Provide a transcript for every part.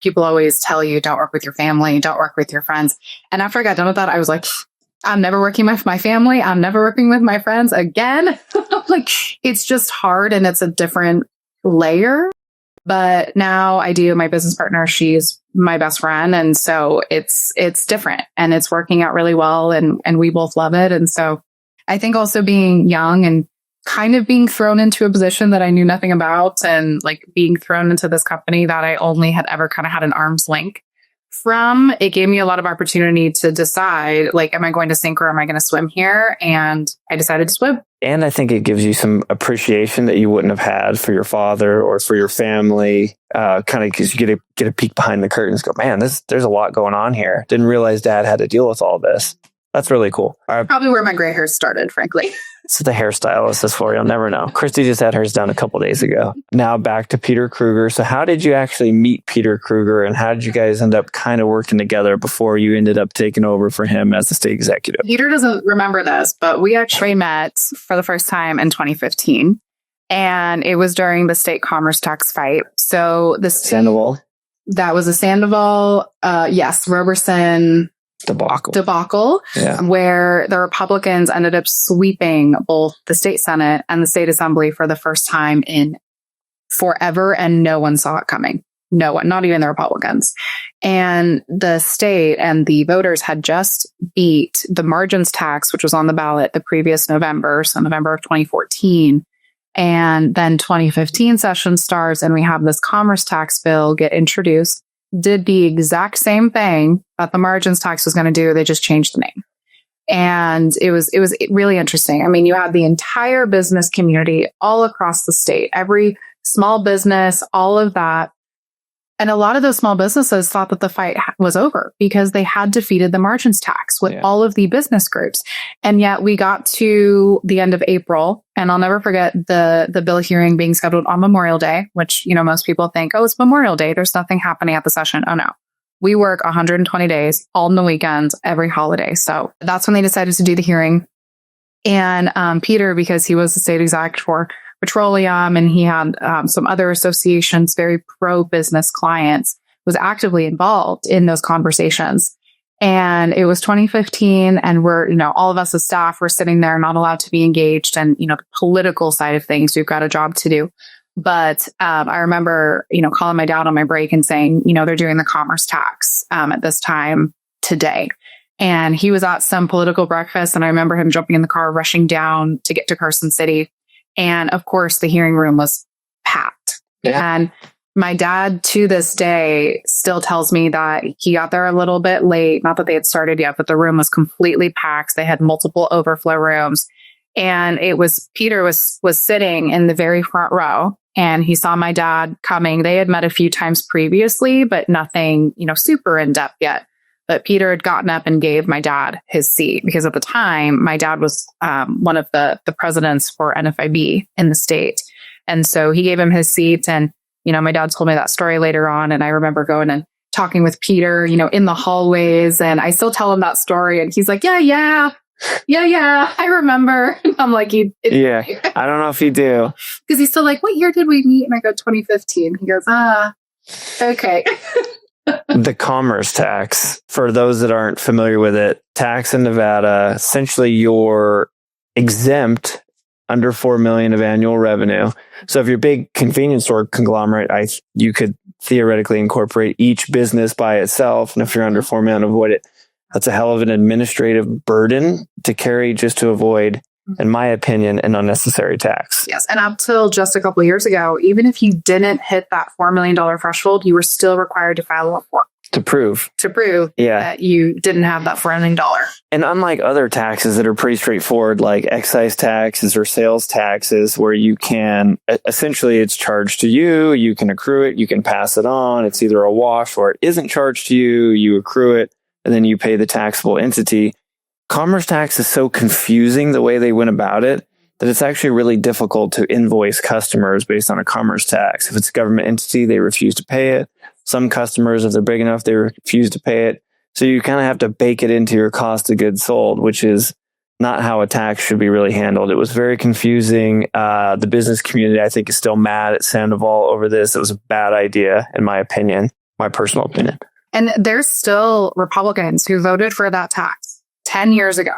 people always tell you, don't work with your family, don't work with your friends. And after I got done with that, I was like, I'm never working with my family. I'm never working with my friends again. Like, it's just hard and it's a different layer. But now I do. My business partner, she's my best friend. And so it's different and it's working out really well. And we both love it. And so I think also being young and kind of being thrown into a position that I knew nothing about, and like being thrown into this company that I only had ever kind of had an arm's length from, it gave me a lot of opportunity to decide, like, am I going to sink or am I going to swim here? And I decided to swim. And I think it gives you some appreciation that you wouldn't have had for your father or for your family, kind of because you get a peek behind the curtains, go, man, there's a lot going on here. Didn't realize Dad had to deal with all this. That's really cool. Probably where my gray hair started, frankly. So the hairstylist is for you. You'll never know. Christy just had hers done a couple days ago. Now back to Peter Krueger. So how did you actually meet Peter Krueger, and how did you guys end up kind of working together before you ended up taking over for him as the state executive? Peter doesn't remember this, but we actually met for the first time in 2015. And it was during the state commerce tax fight. So the Sandoval? That was a Sandoval, yes, Roberson debacle, yeah. Where the Republicans ended up sweeping both the state Senate and the state Assembly for the first time in forever, and no one saw it coming. No one, not even the Republicans. And the state and the voters had just beat the margins tax, which was on the ballot the previous November, so November of 2014. And then 2015 session starts, and we have this commerce tax bill get introduced. Did the exact same thing that the margins tax was going to do. They just changed the name. And it was really interesting. I mean, you had the entire business community all across the state, every small business, all of that. And a lot of those small businesses thought that the fight was over because they had defeated the margins tax with all of the business groups. And yet we got to the end of April, and I'll never forget the bill hearing being scheduled on Memorial Day, which, you know, most people think, oh, it's Memorial Day, there's nothing happening at the session. Oh, no. We work 120 days, all in the weekends, every holiday. So that's when they decided to do the hearing. And Peter, because he was the state exec for petroleum, and he had some other associations, very pro-business clients, was actively involved in those conversations. And it was 2015, and we're, you know, all of us as staff were sitting there, not allowed to be engaged. And, you know, the political side of things, we've got a job to do. But I remember, you know, calling my dad on my break and saying, you know, they're doing the commerce tax at this time today. And he was at some political breakfast, and I remember him jumping in the car, rushing down to get to Carson City. And of course, the hearing room was packed. Yeah. And my dad, to this day, still tells me that he got there a little bit late. Not that they had started yet, but the room was completely packed. They had multiple overflow rooms. And it was, Peter was sitting in the very front row, and he saw my dad coming. They had met a few times previously, but nothing, you know, super in depth yet. But Peter had gotten up and gave my dad his seat, because at the time, my dad was one of the presidents for NFIB in the state. And so he gave him his seat. And, you know, my dad told me that story later on. And I remember going and talking with Peter, you know, in the hallways. And I still tell him that story. And he's like, yeah, I remember. I'm like, yeah, I don't know if you do. Because he's still like, what year did we meet? And I go, 2015. He goes, okay. The commerce tax, for those that aren't familiar with it, tax in Nevada, essentially you're exempt under $4 million of annual revenue. So if you're a big convenience store conglomerate, you could theoretically incorporate each business by itself. And if you're under $4 million, avoid it. That's a hell of an administrative burden to carry just to avoid, in my opinion, an unnecessary tax. Yes. And up till just a couple of years ago, even if you didn't hit that $4 million threshold, you were still required to file a form. To prove that you didn't have that $4 million. And unlike other taxes that are pretty straightforward, like excise taxes or sales taxes, where you can, essentially it's charged to you, you can accrue it, you can pass it on. It's either a wash or it isn't charged to you, you accrue it, and then you pay the taxable entity. Commerce tax is so confusing the way they went about it that it's actually really difficult to invoice customers based on a commerce tax. If it's a government entity, they refuse to pay it. Some customers, if they're big enough, they refuse to pay it. So you kind of have to bake it into your cost of goods sold, which is not how a tax should be really handled. It was very confusing. The business community, I think, is still mad at Sandoval over this. It was a bad idea, in my opinion. my personal opinion. And there's still Republicans who voted for that tax 10 years ago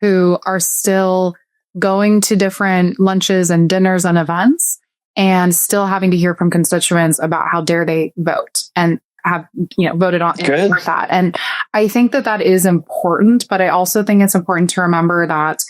who are still going to different lunches and dinners and events and still having to hear from constituents about how dare they vote and have, voted on that. And I think that is important, but I also think it's important to remember that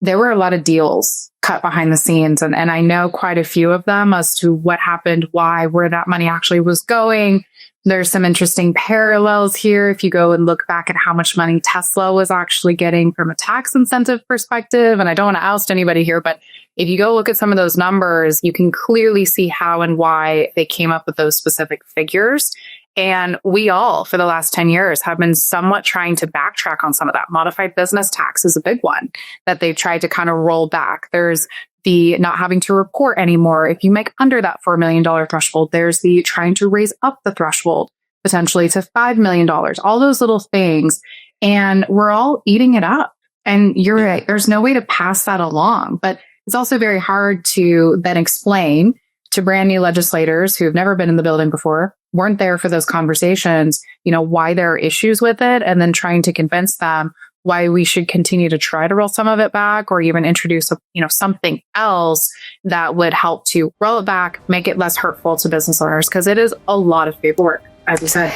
there were a lot of deals cut behind the scenes. And I know quite a few of them as to what happened, why, where that money actually was going. There's some interesting parallels here. If you go and look back at how much money Tesla was actually getting from a tax incentive perspective, and I don't want to oust anybody here, but if you go look at some of those numbers, you can clearly see how and why they came up with those specific figures. And we all, for the last 10 years, have been somewhat trying to backtrack on some of that. Modified business tax is a big one that they've tried to kind of roll back. There's the not having to report anymore if you make under that $4 million threshold. There's the trying to raise up the threshold potentially to $5 million, all those little things. And we're all eating it up. And you're right, there's no way to pass that along. But it's also very hard to then explain to brand new legislators who have never been in the building before, weren't there for those conversations, why there are issues with it, and then trying to convince them why we should continue to try to roll some of it back or even introduce something else that would help to roll it back, make it less hurtful to business owners, because it is a lot of paperwork, as you said.